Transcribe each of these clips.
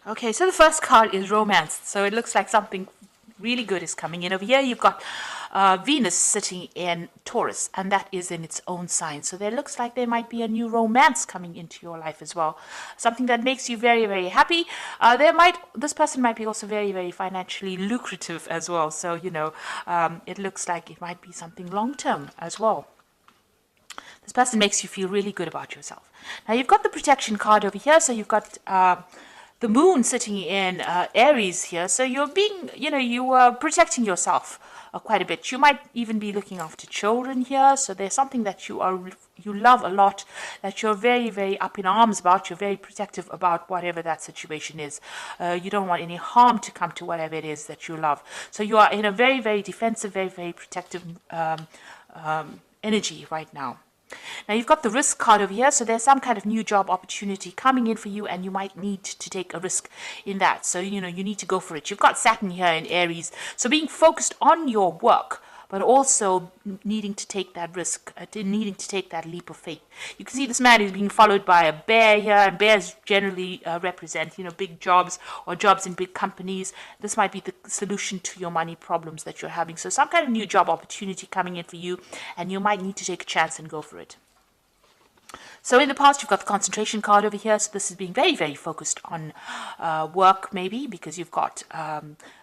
Okay, so the first card is romance. So it looks like something really good is coming in. Over here, you've got Venus sitting in Taurus, and that is in its own sign. So there looks like there might be a new romance coming into your life as well. Something that makes you very, very happy. This person might be also very, very financially lucrative as well. So, it looks like it might be something long-term as well. This person makes you feel really good about yourself. Now, you've got the protection card over here. So you've got the moon sitting in Aries here. So you're being, you are protecting yourself quite a bit. You might even be looking after children here. So there's something that you love a lot, that you're very, very up in arms about. You're very protective about whatever that situation is. You don't want any harm to come to whatever it is that you love. So you are in a very, very defensive, very, very protective energy right now. Now you've got the risk card over here, so there's some kind of new job opportunity coming in for you, and you might need to take a risk in that. So, you need to go for it. You've got Saturn here in Aries, so being focused on your work, but also needing to take that risk, needing to take that leap of faith. You can see this man is being followed by a bear here, and bears generally represent, big jobs or jobs in big companies. This might be the solution to your money problems that you're having. So some kind of new job opportunity coming in for you, and you might need to take a chance and go for it. So in the past, you've got the concentration card over here. So this is being very, very focused on work, maybe, because you've got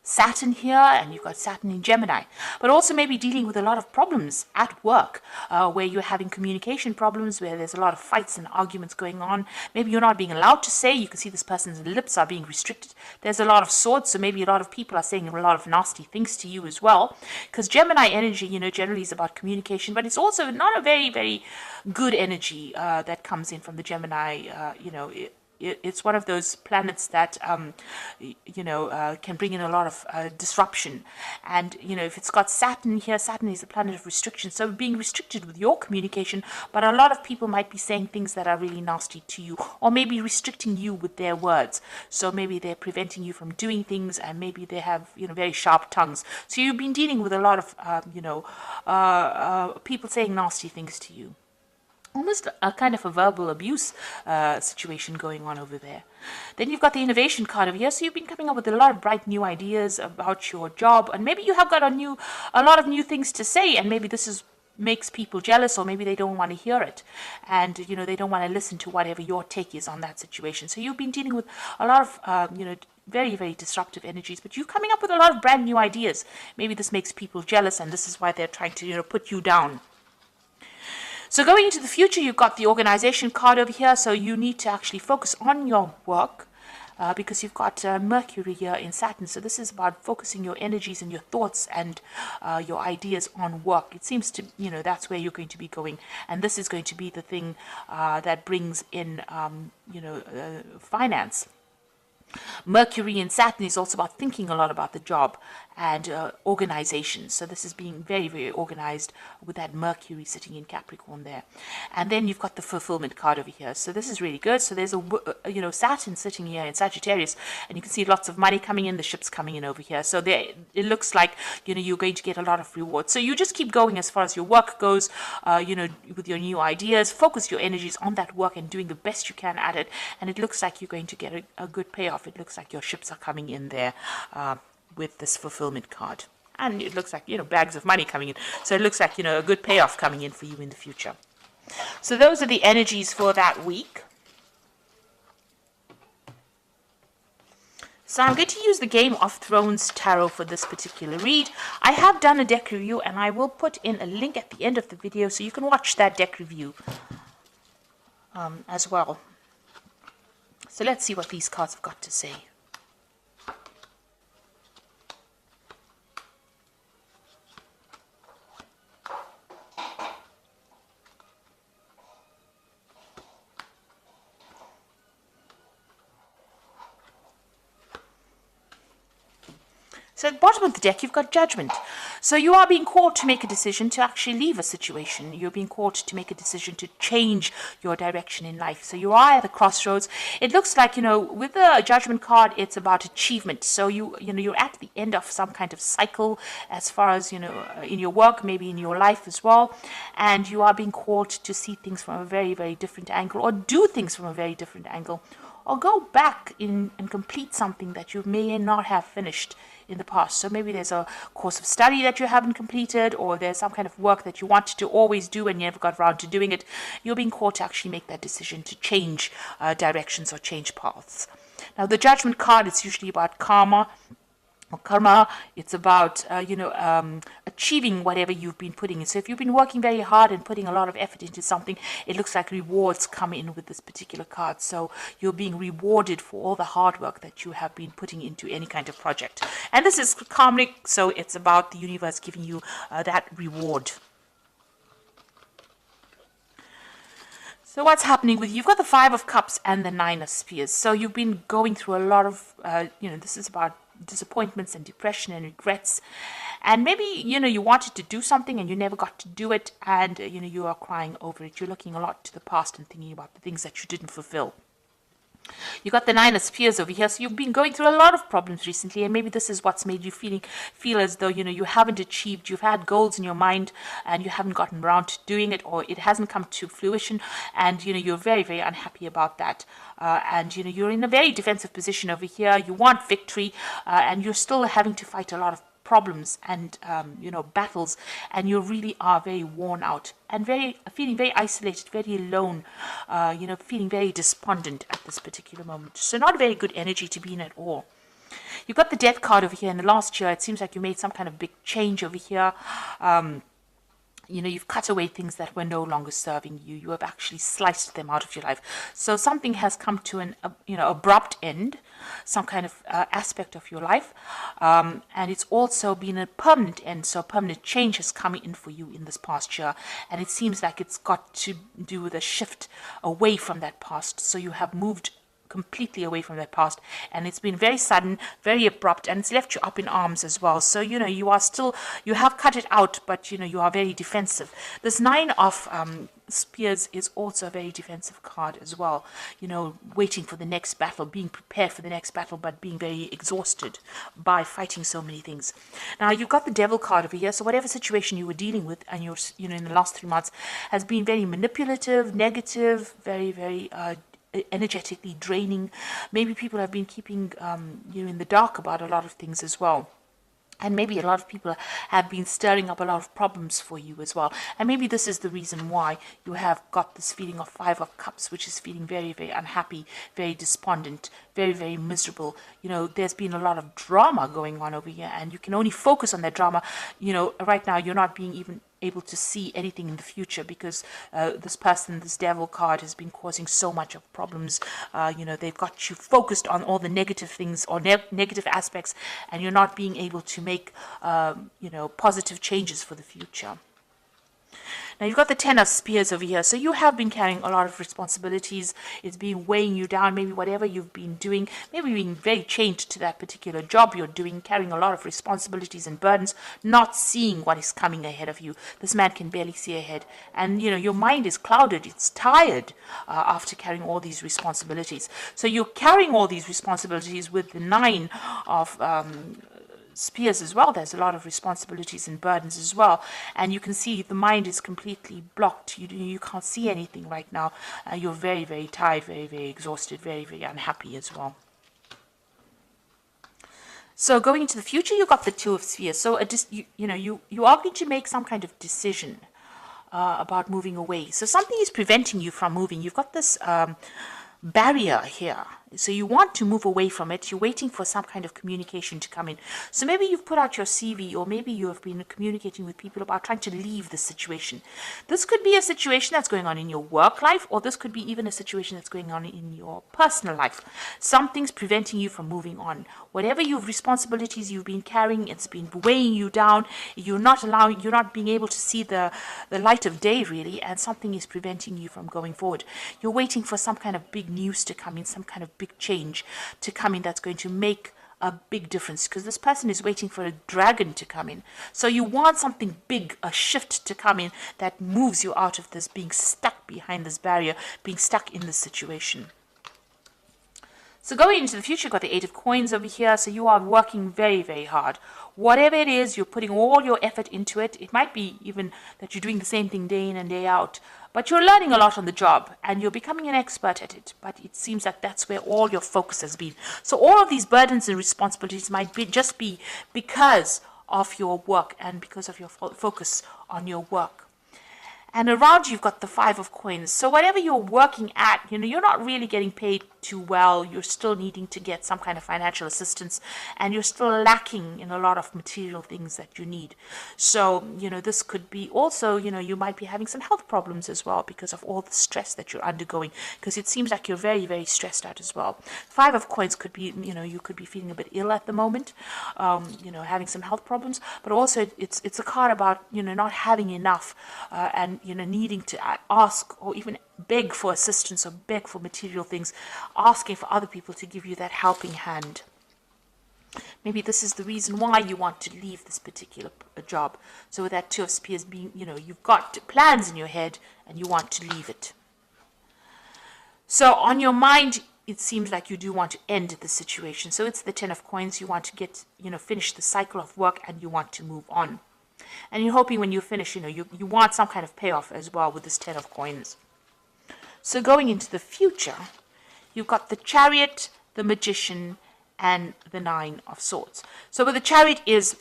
Saturn here, and you've got Saturn in Gemini. But also maybe dealing with a lot of problems at work, where you're having communication problems, where there's a lot of fights and arguments going on. Maybe you're not being allowed to say. You can see this person's lips are being restricted. There's a lot of swords, so maybe a lot of people are saying a lot of nasty things to you as well. Because Gemini energy, generally is about communication, but it's also not a very, very good energy that comes in from the Gemini. It's one of those planets that, can bring in a lot of disruption. And, if it's got Saturn here, Saturn is a planet of restriction. So being restricted with your communication, but a lot of people might be saying things that are really nasty to you, or maybe restricting you with their words. So maybe they're preventing you from doing things, and maybe they have, very sharp tongues. So you've been dealing with a lot of, people saying nasty things to you. Almost a kind of a verbal abuse situation going on over there. Then you've got the innovation card over here. So you've been coming up with a lot of bright new ideas about your job, and maybe you have got a lot of new things to say, and maybe this makes people jealous, or maybe they don't want to hear it, and they don't want to listen to whatever your take is on that situation. So you've been dealing with a lot of very, very disruptive energies, but you're coming up with a lot of brand new ideas. Maybe this makes people jealous, and this is why they're trying to put you down. So going into the future, you've got the organization card over here. So you need to actually focus on your work because you've got Mercury here in Saturn. So this is about focusing your energies and your thoughts and your ideas on work. It seems to, that's where you're going to be going. And this is going to be the thing that brings in, finance. Mercury in Saturn is also about thinking a lot about the job and organization. So this is being very, very organized with that Mercury sitting in Capricorn there. And then you've got the fulfillment card over here. So this is really good. So there's Saturn sitting here in Sagittarius, and you can see lots of money coming in, the ships coming in over here. So it looks like, you're going to get a lot of rewards. So you just keep going as far as your work goes, with your new ideas. Focus your energies on that work and doing the best you can at it. And it looks like you're going to get a good payoff. It looks like your ships are coming in there with this fulfillment card. And it looks like, bags of money coming in. So it looks like, a good payoff coming in for you in the future. So those are the energies for that week. So I'm going to use the Game of Thrones Tarot for this particular read. I have done a deck review, and I will put in a link at the end of the video so you can watch that deck review as well. So let's see what these cards have got to say. So at the bottom of the deck, you've got Judgment. So you are being called to make a decision to actually leave a situation. You're being called to make a decision to change your direction in life. So you are at the crossroads. It looks like, with the Judgment card, it's about achievement. So you're at the end of some kind of cycle as far as, in your work, maybe in your life as well. And you are being called to see things from a very, very different angle, or do things from a very different angle. or go back in and complete something that you may not have finished in the past. So maybe there's a course of study that you haven't completed, or there's some kind of work that you wanted to always do and you never got around to doing it. You're being called to actually make that decision to change directions or change paths. Now, the Judgment card is usually about karma. Karma, it's about achieving whatever you've been putting in. So if you've been working very hard and putting a lot of effort into something, it looks like rewards come in with this particular card. So you're being rewarded for all the hard work that you have been putting into any kind of project. And this is karmic, so it's about the universe giving you that reward. So what's happening with you? You've got the Five of Cups and the Nine of Spears. So you've been going through a lot of, this is about disappointments and depression and regrets. And maybe, you wanted to do something and you never got to do it. And, you are crying over it. You're looking a lot to the past and thinking about the things that you didn't fulfill. You got the Nine of Spears over here, so you've been going through a lot of problems recently, and maybe this is what's made you feel as though you haven't achieved. You've had goals in your mind and you haven't gotten around to doing it, or it hasn't come to fruition, and you're very, very unhappy about that. And you're in a very defensive position over here. You want victory, and you're still having to fight a lot of problems and battles, and you really are very worn out and feeling very isolated, very alone, feeling very despondent at this particular moment. So not a very good energy to be in at all. You've got the Death card over here. In the last year, it seems like you made some kind of big change over here. You've cut away things that were no longer serving you. You have actually sliced them out of your life. So something has come to an abrupt end, some kind of aspect of your life. And it's also been a permanent end. So permanent change has come in for you in this past year. And it seems like it's got to do with a shift away from that past. So you have moved completely away from that past, and it's been very sudden, very abrupt, and it's left you up in arms as well. So you have cut it out, but you are very defensive. This Nine of Spears is also a very defensive card as well, waiting for the next battle, being prepared for the next battle, but being very exhausted by fighting so many things. Now you've got the Devil card over here, so whatever situation you were dealing with and you're in the last 3 months has been very manipulative, negative, very, very energetically draining. Maybe people have been keeping you in the dark about a lot of things as well. And maybe a lot of people have been stirring up a lot of problems for you as well. And maybe this is the reason why you have got this feeling of Five of Cups, which is feeling very, very unhappy, very despondent, very, very miserable. There's been a lot of drama going on over here, and you can only focus on that drama. Right now you're not being even able to see anything in the future because this Devil card has been causing so much of problems. They've got you focused on all the negative things or negative aspects, and you're not being able to make positive changes for the future. Now you've got the Ten of Spears over here. So you have been carrying a lot of responsibilities. It's been weighing you down. Maybe whatever you've been doing, maybe being very chained to that particular job you're doing, carrying a lot of responsibilities and burdens, not seeing what is coming ahead of you. This man can barely see ahead. And, your mind is clouded. It's tired after carrying all these responsibilities. So you're carrying all these responsibilities with the Nine of Spears as well. There's a lot of responsibilities and burdens as well, and you can see the mind is completely blocked. You can't see anything right now. You're very, very tired, very, very exhausted, very, very unhappy as well. So going into the future, you've got the Two of Spheres. So you are going to make some kind of decision about moving away. So something is preventing you from moving. You've got this barrier here. So you want to move away from it. You're waiting for some kind of communication to come in. So maybe you've put out your CV, or maybe you have been communicating with people about trying to leave the situation. This could be a situation that's going on in your work life, or this could be even a situation that's going on in your personal life. Something's preventing you from moving on. Whatever responsibilities you've been carrying, it's been weighing you down. You're not being able to see the light of day really, and something is preventing you from going forward. You're waiting for some kind of big news to come in, some kind of big change to come in that's going to make a big difference, because this person is waiting for a dragon to come in. So you want something big, a shift to come in that moves you out of this being stuck behind this barrier, being stuck in this situation. So going into the future, you've got the Eight of Coins over here. So you are working very, very hard. Whatever it is, you're putting all your effort into it. It might be even that you're doing the same thing day in and day out. But you're learning a lot on the job and you're becoming an expert at it. But it seems like that's where all your focus has been. So all of these burdens and responsibilities might just be because of your work and because of your focus on your work. And around you've got the Five of Coins. So whatever you're working at, you're not really getting paid too well. You're still needing to get some kind of financial assistance, and you're still lacking in a lot of material things that you need. So, this could be also, you might be having some health problems as well because of all the stress that you're undergoing, because it seems like you're very, very stressed out as well. Five of Coins could be, you could be feeling a bit ill at the moment, having some health problems, but also it's a card about, not having enough, and needing to ask or even beg for assistance or beg for material things, asking for other people to give you that helping hand. Maybe this is the reason why you want to leave this particular job. So with that Two of Spears being, you've got plans in your head and you want to leave it. So on your mind, it seems like you do want to end the situation. So it's the Ten of Coins. You want to get, finish the cycle of work and you want to move on. And you're hoping when you finish, you want some kind of payoff as well with this Ten of Coins. So going into the future, you've got the Chariot, the Magician, and the Nine of Swords. So with the Chariot is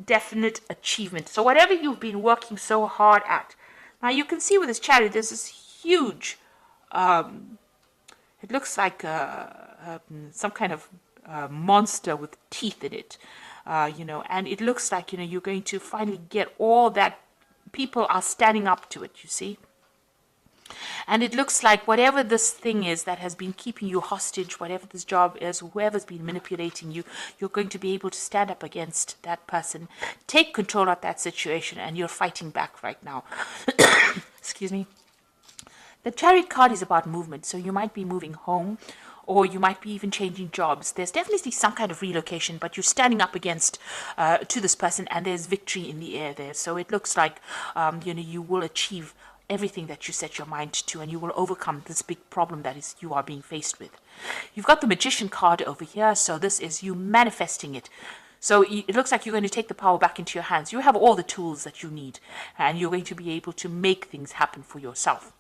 definite achievement. So whatever you've been working so hard at. Now you can see with this Chariot, there's this huge, it looks like some kind of monster with teeth in it. And it looks like, you're going to finally get all that. People are standing up to it, you see. And it looks like whatever this thing is that has been keeping you hostage, whatever this job is, whoever's been manipulating you, you're going to be able to stand up against that person, take control of that situation, and you're fighting back right now. Excuse me. The Chariot card is about movement, so you might be moving home, or you might be even changing jobs. There's definitely some kind of relocation, but you're standing up against to this person, and there's victory in the air there. So it looks like you will achieve everything that you set your mind to, and you will overcome this big problem that is you are being faced with. You've got the Magician card over here, so this is you manifesting it. So it looks like you're going to take the power back into your hands. You have all the tools that you need, and you're going to be able to make things happen for yourself.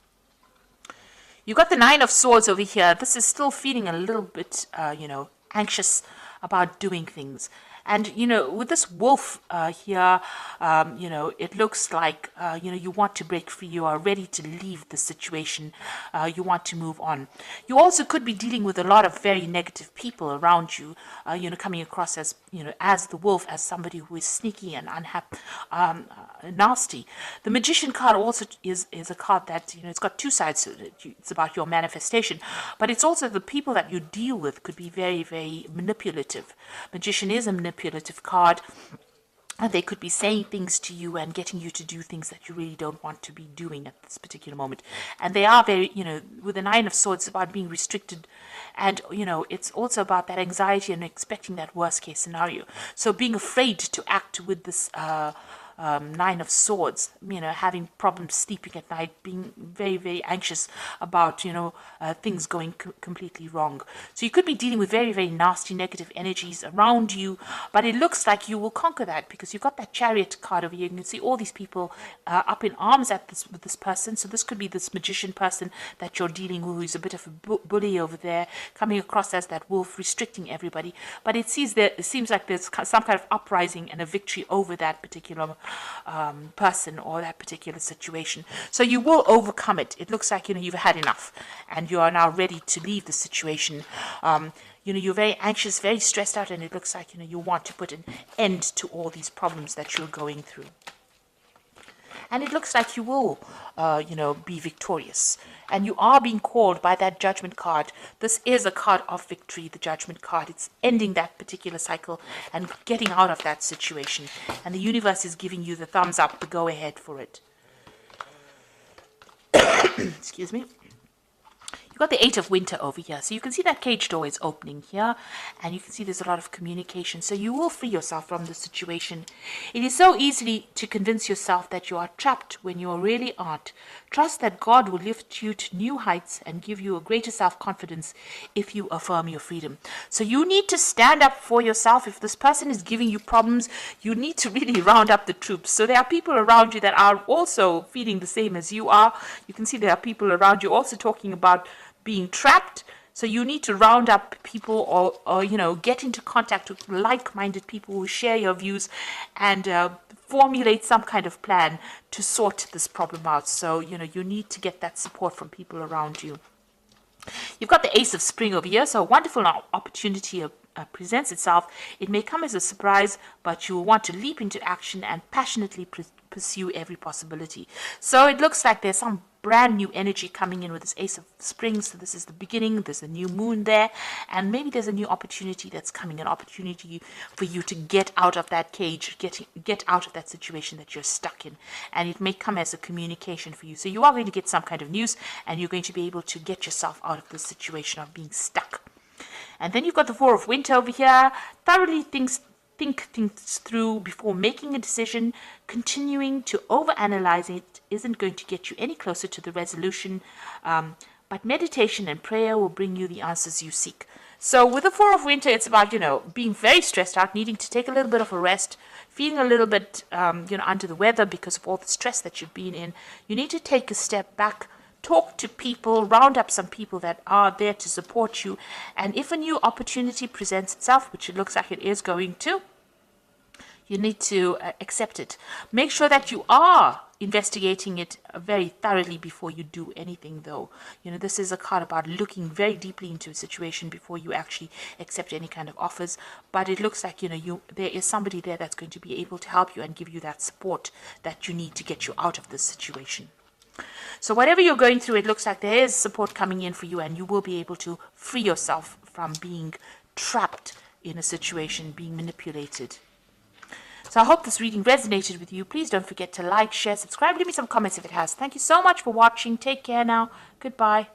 You've got the Nine of Swords over here. This is still feeling a little bit, anxious about doing things. And, with this wolf here, it looks like, you want to break free. You are ready to leave the situation. You want to move on. You also could be dealing with a lot of very negative people around you, coming across as, as the wolf, as somebody who is sneaky and unhappy, nasty. The Magician card also is a card that, it's got two sides to it. It's about your manifestation, but it's also the people that you deal with could be very, very manipulative. Magician is a manipulative card, and they could be saying things to you and getting you to do things that you really don't want to be doing at this particular moment. And they are very, with the Nine of Swords, it's about being restricted. And, it's also about that anxiety and expecting that worst case scenario. So being afraid to act with this Nine of Swords, having problems sleeping at night, being very, very anxious about, things going completely wrong. So you could be dealing with very, very nasty negative energies around you, but it looks like you will conquer that because you've got that Chariot card over here. You can see all these people up in arms with this person. So this could be this Magician person that you're dealing with, who's a bit of a bully over there, coming across as that wolf, restricting everybody. But it seems like there's some kind of uprising and a victory over that particular person or that particular situation. So you will overcome it. It looks like you've had enough and you are now ready to leave the situation. You're very anxious, very stressed out, and it looks like you want to put an end to all these problems that you're going through. And it looks like you will, be victorious. And you are being called by that Judgment card. This is a card of victory, the Judgment card. It's ending that particular cycle and getting out of that situation. And the universe is giving you the thumbs up, the go ahead for it. Excuse me. You've got the Eight of Winter over here. So you can see that cage door is opening here, and you can see there's a lot of communication. So you will free yourself from the situation. It is so easy to convince yourself that you are trapped when you really aren't. Trust that God will lift you to new heights and give you a greater self-confidence if you affirm your freedom. So you need to stand up for yourself. If this person is giving you problems, you need to really round up the troops. So there are people around you that are also feeling the same as you are. You can see there are people around you also talking about being trapped. So you need to round up people, or get into contact with like-minded people who share your views, and formulate some kind of plan to sort this problem out. So you need to get that support from people around you. You've got the Ace of Spring over here, so a wonderful opportunity presents itself. It may come as a surprise, but you will want to leap into action and passionately pursue every possibility. So it looks like there's some brand new energy coming in with this Ace of Spring. So this is the beginning. There's a new moon there, and maybe there's a new opportunity that's coming, an opportunity for you to get out of that cage, get out of that situation that you're stuck in, and it may come as a communication for you. So you are going to get some kind of news, and you're going to be able to get yourself out of this situation of being stuck. And then you've got the Four of Winter over here. Thoroughly think things through before making a decision. Continuing to overanalyze it isn't going to get you any closer to the resolution, but meditation and prayer will bring you the answers you seek. So with the Four of Winter, it's about, being very stressed out, needing to take a little bit of a rest, feeling a little bit, under the weather because of all the stress that you've been in. You need to take a step back, talk to people, round up some people that are there to support you. And if a new opportunity presents itself, which it looks like it is going to, you need to accept it. Make sure that you are investigating it very thoroughly before you do anything, though. This is a card about looking very deeply into a situation before you actually accept any kind of offers. But it looks like, there is somebody there that's going to be able to help you and give you that support that you need to get you out of this situation. So whatever you're going through, it looks like there is support coming in for you, and you will be able to free yourself from being trapped in a situation, being manipulated. So I hope this reading resonated with you. Please don't forget to like, share, subscribe. Leave me some comments if it has. Thank you so much for watching. Take care now. Goodbye.